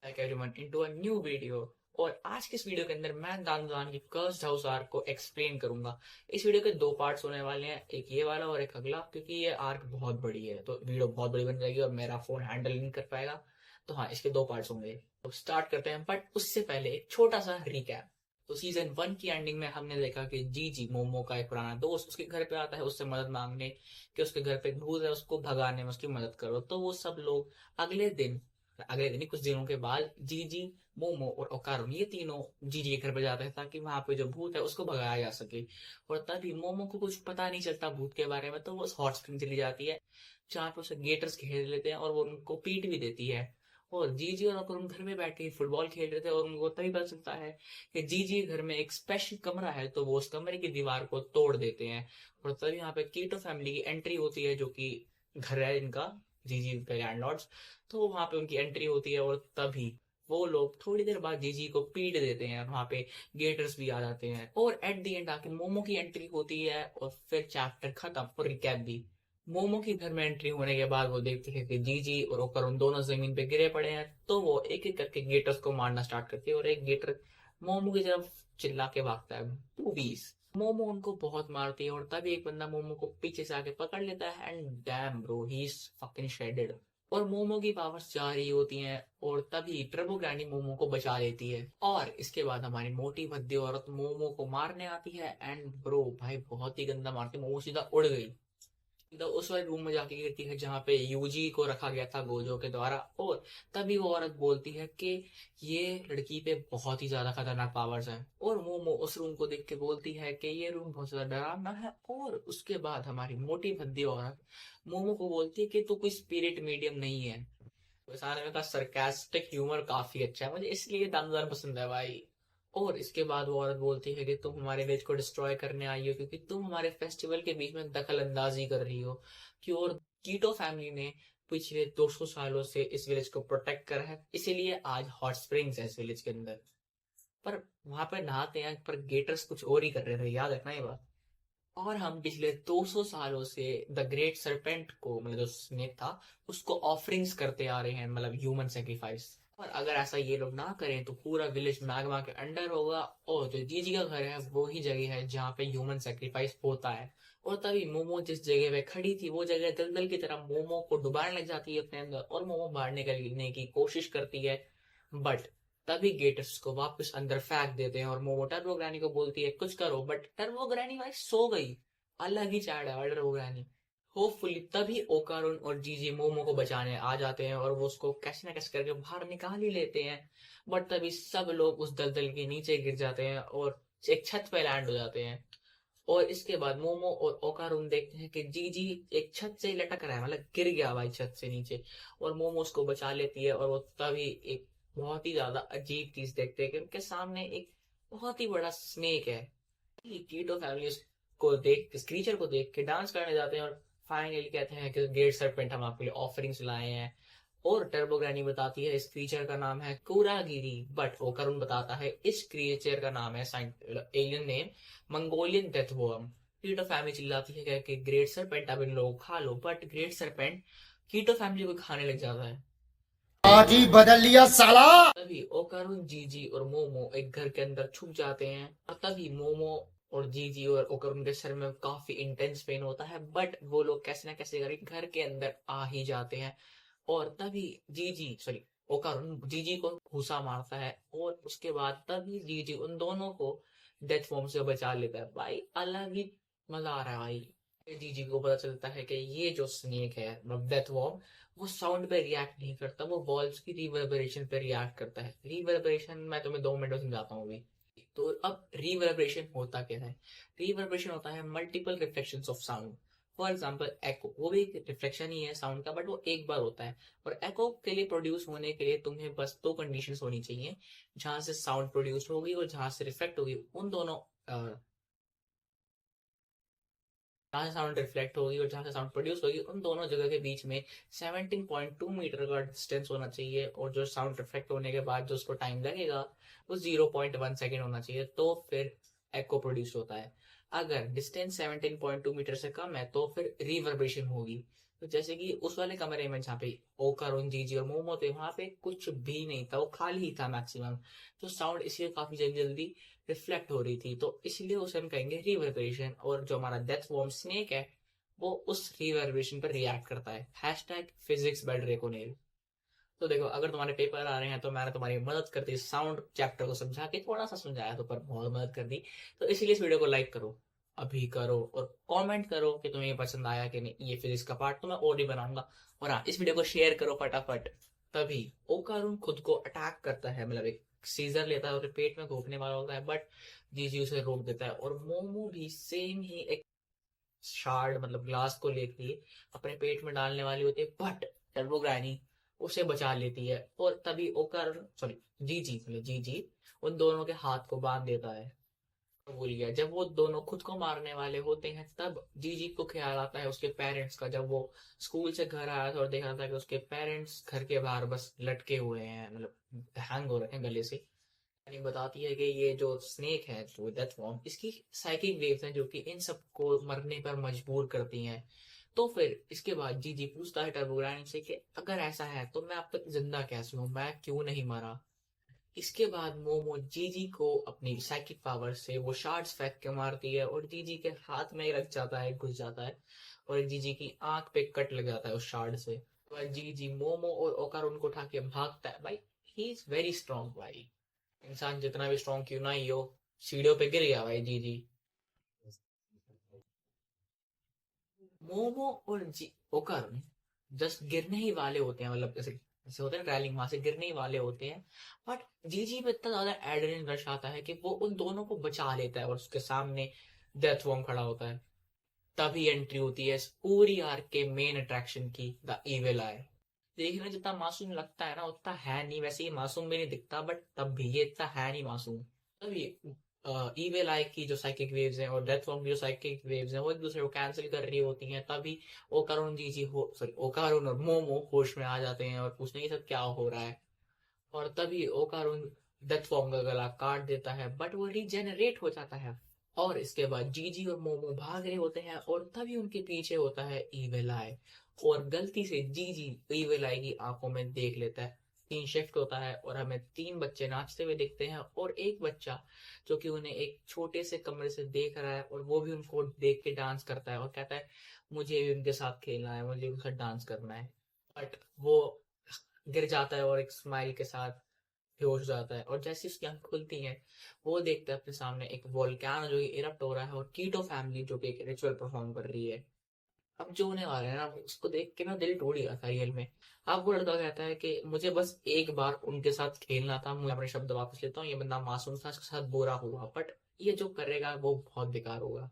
Back everyone into a new video. और आज के इस वीडियो के अंदर मैं दान की कर्स्ड हाउस आर्क को एक्सप्लेन करूंगा। इस वीडियो के दो पार्ट्स होने वाले हैं, एक ये वाला और एक अगला, क्योंकि ये आर्क बहुत बड़ी है तो वीडियो बहुत बड़ी बन जाएगी और मेरा फोन हैंडल नहीं कर पाएगा। तो हाँ, इसके दो पार्ट्स होंगे। तो स्टार्ट करते हैं, बट उससे पहले एक छोटा सा रिकैप। तो सीजन 1 की एंडिंग में हमने देखा कि जी जी मोमो का एक पुराना दोस्त उसके घर पे आता है उससे मदद मांगने, कि उसके घर पे एक भूत है, उसको भगाने में उसकी मदद करो। तो वो सब लोग अगले दिन अगले दिन ही कुछ दिनों के बाद जीजी, मोमो और ओकारुन ये तीनों जीजी के घर पे जाते हैं ताकि वहां पे जो भूत है उसको भगाया जा सके। और तभी मोमो को कुछ पता नहीं चलता भूत के बारे में, तो वो हॉट स्प्रिंग चली जाती है जहाँ पे उसे गेटर्स घेर लेते हैं और वो उनको पीट भी देती है। और जीजी और ओकारुन घर में बैठ के फुटबॉल खेल रहे थे और उनको तभी पता चलता है कि जीजी के घर में एक स्पेशल कमरा है, तो वो उस कमरे की दीवार को तोड़ देते हैं। और तभी यहाँ पे कीटो फैमिली की एंट्री होती है, जो कि घर है इनका, जीजी के लैंडलॉर्ड्स। तो वहां पे उनकी एंट्री होती है और तभी वो लोग थोड़ी देर बाद जीजी को पीट देते हैं और वहां पे गेटर्स भी आ जाते हैं और एट द एंड आके मोमो की एंट्री होती है और फिर चैप्टर खत्म और रिकैप भी। मोमो की घर में एंट्री होने के बाद वो देखती है कि जीजी और ओकर दोनों जमीन पे गिरे पड़े हैं, तो वो एक एक करके गेटर्स को मारना स्टार्ट करती है और एक गेटर मोमो की तरफ चिल्ला के भागता है, बूबीज। मोमो उनको बहुत मारती है और तभी एक बंदा मोमो को पीछे से आके पकड़ लेता है and damn bro, he is fucking shredded. और मोमो की पावर्स जा रही होती हैं और तभी टर्बो ग्रैनी मोमो को बचा लेती है। और इसके बाद हमारी मोटी भद्दी औरत मोमो को मारने आती है एंड ब्रो भाई बहुत ही गंदा मारती, मोमो सीधा उड़ गई, सीधा उस वाले रूम में जाके गिरती है जहाँ पे यूजी को रखा गया था गोजो के द्वारा। और तभी वो औरत बोलती है कि ये लड़की पे बहुत ही ज्यादा खतरनाक पावर्स हैं। और मोमो उस रूम को देख के बोलती है कि ये रूम बहुत ज्यादा डरावना है। और उसके बाद हमारी मोटी भद्दी औरत मोमो को बोलती है कि तू कोई स्पिरिट मीडियम नहीं है। तो इस anime का सरकास्टिक ह्यूमर काफी अच्छा है, मुझे इसलिए दामदार पसंद है भाई। और इसके बाद वो औरत बोलती है कि तुम हमारे विलेज को डिस्ट्रॉय करने आई हो क्योंकि तुम हमारे फेस्टिवल के बीच में दखल अंदाजी कर रही हो। कि और कीटो फैमिली ने पिछले 200 सालों से इस विलेज को प्रोटेक्ट करा है, इसीलिए आज हॉट स्प्रिंग्स है इस विलेज के अंदर। पर वहां पर नहाते हैं पर गेटर्स कुछ और ही कर रहे थे, याद रखना ये बात। और हम पिछले 200 सालों से द ग्रेट सरपेंट को, मतलब जो स्नेक था, उसको ऑफरिंग्स करते आ रहे हैं, मतलब ह्यूमन सेक्रीफाइस। और अगर ऐसा ये लोग ना करें तो पूरा विलेज मैग्मा के अंडर होगा और जो जीजी का घर है वो ही जगह है जहाँ पे ह्यूमन सेक्रीफाइस होता है। और तभी मोमो जिस जगह पे खड़ी थी वो जगह दलदल की तरह मोमो को डुबाने लग जाती है अपने अंदर और मोमो बाहर निकलने की कोशिश करती है। बट तभी गेटर्स को वापस अंदर फेंक देते हैं और मोमो टर्बो ग्रैनी को बोलती है कुछ करो, बट टर्बो ग्रैनी भाई सो गई। अलग ही चैट है टर्बो ग्रैनी। होपफुली तभी ओकारुन और जीजी मोमो को बचाने आ जाते हैं और वो उसको कैसे न कैसे करके बाहर निकाल ही लेते हैं। बट तभी सब लोग उस दलदल के नीचे गिर जाते हैं और एक छत पे लैंड हो जाते हैं। और इसके बाद मोमो और ओकारुन देखते हैं कि जीजी एक छत से लटक रहा है, मतलब गिर गया भाई छत से नीचे। और मोमो उसको बचा लेती है और वो तभी एक बहुत ही ज्यादा अजीब चीज देखते हैं कि उनके सामने एक बहुत ही बड़ा स्नेक है। कीटो फैमिली को देख, इस क्रीचर को देख के डांस करने जाते हैं और फाइनली कहते हैं कि ग्रेट सरपेंट हम आपके लिए ऑफरिंग्स लाए हैं। और टर्बो ग्रैनी बताती है इस क्रीचर का नाम है कुरागिरी, बट ओकरुन बताता है इस क्रीचर का नाम है alien name Mongolian death worm. Kito family चिल्लाती है कि ग्रेट सरपेंट अब इन लोगों को खा लो, but great serpent Kito family को खाने लग जाता है। आज ही बदल लिया साला। तभी ओकारुन, जीजी और मोमो एक घर के अंदर छुप जाते हैं और तभी मोमो और जीजी और ओकारुन के सर में काफी इंटेंस पेन होता है, बट वो लोग कैसे ना कैसे करके घर के अंदर आ ही जाते हैं। और तभी जीजी सॉरी ओकारुन जीजी को घूसा मारता है और उसके बाद तभी जीजी उन दोनों को डेथ फॉर्म से बचा लेता है। भाई अलग ही मजा आ रहा है भाई। जीजी को पता चलता है कि ये जो स्नेक है, मतलब डेथ वॉर्म, वो साउंड पे रिएक्ट नहीं करता, वो वॉल्स की रिवर्बरेशन पे रिएक्ट करता है। रिवर्बरेशन मैं तुम्हें 2 मिनट में समझाता हूँ अभी। तो अब रिवर्बरेशन होता क्या है? रिवर्बरेशन होता है multiple reflection of sound. For example echo, वो भी एक रिफ्लेक्शन ही है साउंड का, बट वो एक बार होता है। और एको के लिए प्रोड्यूस होने के लिए तुम्हें बस दो कंडीशंस होनी चाहिए, जहां से साउंड प्रोड्यूस होगी और जहां से रिफ्लेक्ट होगी, उन दोनों जहाँ से साउंड रिफ्लेक्ट होगी और जहाँ से साउंड प्रोड्यूस होगी उन दोनों जगह के बीच में 17.2 मीटर का डिस्टेंस होना चाहिए। और जो साउंड रिफ्लेक्ट होने के बाद जो उसको टाइम लगेगा वो 0.1 सेकेंड होना चाहिए, तो फिर एको प्रोड्यूस होता है। अगर डिस्टेंस 17.2 मीटर से कम है तो फिर रिवर्बरेशन होगी। तो जैसे कि उस वाले कमरे में जहाँ पे ओकारुन, जीजी और मोमो थे, वहां पे कुछ भी नहीं था, वो खाली ही था मैक्सिमम। तो साउंड इसलिए काफी जल्दी जल्दी रिफ्लेक्ट हो रही थी, तो इसलिए उसे हम कहेंगे रिवर्बरेशन। और जो हमारा डेथ वॉर्म स्नेक है, वो उस रिवर्बरेशन पर रिएक्ट करता है। Hashtag physics by Draconel. तो देखो, अगर तुम्हारे पेपर आ रहे हैं तो मैंने तुम्हारी मदद कर दी, साउंड चैप्टर को समझा के थोड़ा सा समझाया तो, पर बहुत मदद कर दी। तो इसीलिए इस वीडियो को लाइक करो, अभी करो, और कमेंट करो कि तुम्हें ये पसंद आया कि नहीं। ये फिजिक्स का पार्ट तो मैं और ही बनाऊंगा। और हाँ, इस वीडियो को शेयर करो फटाफट। तभी ओकारुन खुद को अटैक करता है, मतलब एक सीजर लेता है और पेट में घोंपने वाला होता है, बट जीजी उसे रोक देता है। और मोमो भी सेम ही एक शार्ड, मतलब ग्लास को लेके अपने पेट में डालने वाली होती है, बट टर्बोग्रानी उसे बचा लेती है। और तभी ओकर, सॉरी, जी जी उन दोनों के हाथ को बांध देता है। तो भूल गया, जब वो दोनों खुद को मारने वाले होते हैं, तब जीजी को ख्याल आता है उसके पेरेंट्स का। जब वो स्कूल से घर आया था और देखा था कि उसके पेरेंट्स घर के बाहर बस लटके हुए हैं, मतलब हैंग हो रहे हैं गले से। यानी बताती है कि ये जो स्नेक है, जो डेथ फॉर्म, इसकी साइकिक वेव्स हैं जो कि इन सबको मरने पर मजबूर करती हैं। तो फिर इसके बाद जीजी पूछता है टर्बोग्रानी से कि अगर ऐसा है तो मैं अब तक जिंदा कैसे हूँ, मैं क्यों नहीं मरा। इसके बाद मोमो जीजी को अपनी साइकिक पावर से वो शार्ड्स फेंक के मारती है, और जीजी के हाथ में ही लग जाता है, घुस जाता है, और जीजी की आंख पे कट लग जाता है उस शार्ड से। तो जीजी मोमो और ओकार उनको उठा के भागता है। भाई, ही इज वेरी स्ट्रॉन्ग भाई। इंसान जितना भी स्ट्रॉन्ग क्यों ना ही हो, सीढ़ियों पे गिर गया भाई जी जी। मोमो और जी ओकर जस्ट गिरने ही वाले होते हैं, मतलब जैसे जैसे होते हैं रैलिंग, वहां से गिरने ही वाले होते हैं। बट जीजी पे इतना ज्यादा एड्रेनलिन रश आता है कि वो उन दोनों को बचा लेता है, और उसके सामने डेथ वॉर्म खड़ा होता है। तभी एंट्री होती है इस पूरी आर्क के मेन अट्रैक्शन की, द इविल आई। देखने में जितना मासूम लगता है ना, उतना है नहीं। वैसे ये मासूम भी नहीं दिखता, बट तब भी ये इतना है नहीं मासूम। तभी इविल आई की जो साइकिक वेव्स हैं और डेथ फॉर्म की जो साइकिक वेव्स हैं, वो एक दूसरे को कैंसिल कर रही होती हैं। तभी ओकारुन जी जी हो सॉरी ओकारुन और मोमो होश में आ जाते हैं और पूछते हैं कि सब क्या हो रहा है। और तभी ओकारुन डेथ फॉर्म का गला काट देता है, बट वो रीजेनरेट हो जाता है। और इसके बाद जीजी और मोमो भाग रहे होते हैं, और तभी उनके पीछे होता है ईविल आई, और गलती से जीजी ईविल आई की आंखों में देख लेता है। तीन शिफ्ट होता है और हमें तीन बच्चे नाचते हुए दिखते हैं, और एक बच्चा जो कि उन्हें एक छोटे से कमरे से देख रहा है, और वो भी उनको देख के डांस करता है और कहता है मुझे भी उनके साथ खेलना है, मुझे उनके साथ डांस करना है। बट वो गिर जाता है और एक स्माइल के साथ बेहोश हो जाता है। और जैसे उसकी आंख खुलती है, वो देखता है अपने सामने एक वोल्केनो जो कि इरप्ट हो रहा है, और कीटो फैमिली जो कि एक रिचुअल परफॉर्म कर रही है। अब जो होने वाला है ना, उसको देख के ना दिल टूट गया था रियल में। अब वो लड़का कहता है कि मुझे बस एक बार उनके साथ खेलना था, मैं अपने शब्द वापस लेता हूँ, ये बंदा मासूम था, इसके साथ बुरा हुआ, बट ये जो करेगा वो बहुत बेकार होगा।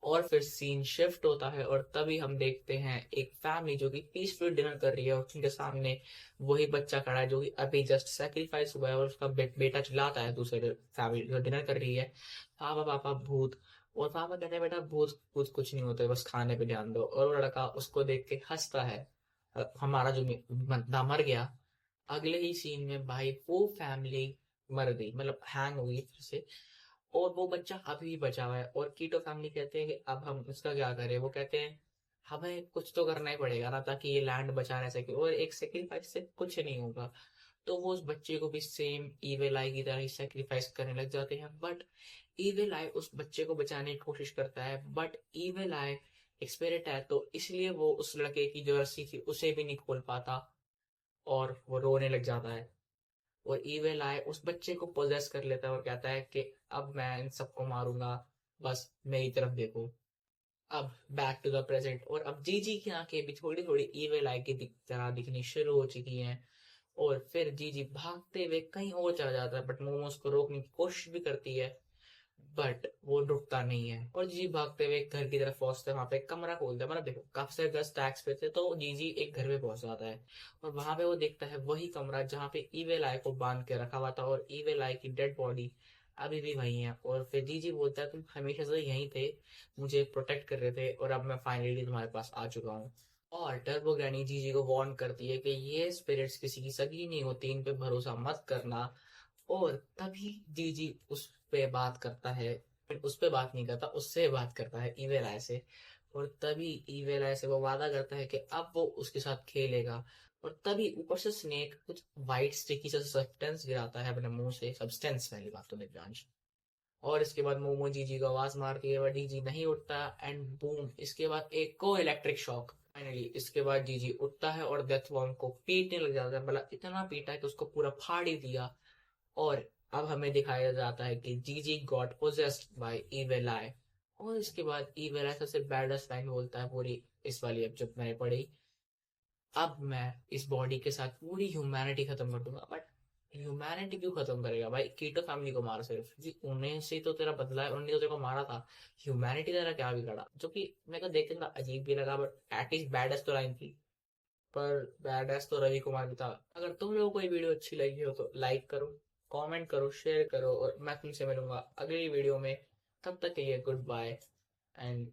और फिर सीन शिफ्ट होता है, और तभी हम देखते हैं एक फैमिली जो कि पीसफुल डिनर कर रही है, और उनके सामने वही बच्चा खड़ा है जो कि अभी जस्ट सेक्रीफाइस हुआ है, और उसका बेटा चिल्लाता है दूसरे फैमिली जो डिनर कर रही है, पापा पापा भूत। और पापा कहते हैं बेटा भूत भूत कुछ नहीं होता, बस खाने पे ध्यान दो। और वो लड़का उसको देख के हंसता है, हमारा जो बंदा मर गया। अगले ही सीन में भाई वो फैमिली मर गई, मतलब हैंग हो गई फिर से, और वो बच्चा अभी भी बचा हुआ है। और कीटो फैमिली कहते हैं कि अब हम इसका क्या करें। वो कहते हैं हमें कुछ तो करना ही पड़ेगा ना, ताकि ये लैंड बचा रह सके, और एक सेक्रीफाइस से कुछ नहीं होगा। तो वो उस बच्चे को भी सेम ईविल आई की तरह ही सेक्रीफाइस करने लग जाते हैं। बट ईविल आई उस बच्चे को बचाने की कोशिश करता है, बट ईविल आई एक स्पिरिट है, तो इसलिए वो उस लड़के की जो रस्सी थी उसे भी नहीं खोल पाता, और वो रोने लग जाता है। और इविल आई उस बच्चे को पोजेस कर लेता है और कहता है कि अब मैं इन सबको मारूंगा, बस मेरी तरफ देखो। अब बैक टू द प्रेजेंट, और अब जीजी की आंखें भी थोड़ी थोड़ी इविल आई की तरह दिखनी शुरू हो चुकी हैं। और फिर जीजी भागते हुए कहीं और चला जाता है, बट मोमोज को रोकने की कोशिश भी करती है, बट वो रुकता नहीं है। और जीजी भागते हुए घर की तरफ पहुंचते हैं, वहां पे एक कमरा खोलता है, मतलब देखो काफी सारे घर टैक्स पे थे, तो जीजी एक घर में पहुंच जाता है, और वहां पे वो देखता है वही कमरा जहाँ पे ईवेल आई को बांध के रखा हुआ था, और ईवेल आई की डेड बॉडी अभी भी वही है। और फिर जीजी बोलता है तुम हमेशा से यहीं थे, मुझे प्रोटेक्ट कर रहे थे, और अब मैं फाइनली तुम्हारे पास आ चुका हूँ। और टर्बो ग्रैनी जीजी को वार्न करती है कि ये स्पिरिट्स किसी की सगी नहीं होती, इन पे भरोसा मत करना। और तभी जीजी उस पे बात करता है, फिर उस पे बात नहीं करता, उससे बात करता है इवेल आय से। और तभी ईवेल ऐसे वो वादा करता है कि अब वो उसके साथ खेलेगा। और तभी ऊपर से स्नेक कुछ वाइट स्टिकी सा सब्सटेंस गिराता है अपने मुंह से, सब्सटेंस पहली बात तो दिव्यांश। और इसके बाद मोमो जीजी को आवाज मारती है, बट जीजी नहीं उठता, एंड बूम, इसके बाद एक को इलेक्ट्रिक शॉक। फाइनली इसके बाद जीजी उठता है और डेथ वॉर्म को पीटने लग जाता है, मतलब इतना पीटा है कि उसको पूरा फाड़ ही दिया। और अब हमें दिखाया जाता है कि जीजी गॉट पोजेस्ड बाय इविल आई। और इसके बाद इविल आई सबसे बैडेस्ट लाइन बोलता है पूरी इस वाली अब जब मैंने पढ़ी, अब मैं इस बॉडी के साथ पूरी ह्यूमैनिटी खत्म कर दूंगा। बट ह्यूमैनिटी क्यों खत्म करेगा भाई? कीटो फैमिली को मार सिर्फ जी, उन्हें से तो तेरा बदला है, उन्होंने तो तेरे को मारा था। ह्यूमैनिटी तेरा क्या बिगड़ा? जो कि मेरे को देख के थोड़ा अजीब भी लगा, बट एटलीस्ट बैडेस्ट तो लाइन थी। पर बैडेस्ट तो रवि कुमार भी था। अगर तुम लोगों को ये वीडियो अच्छी लगी हो तो लाइक करो, कमेंट करो, शेयर करो, और मैं तुमसे मिलूंगा अगली वीडियो में। तब तक के लिए गुड बाय एंड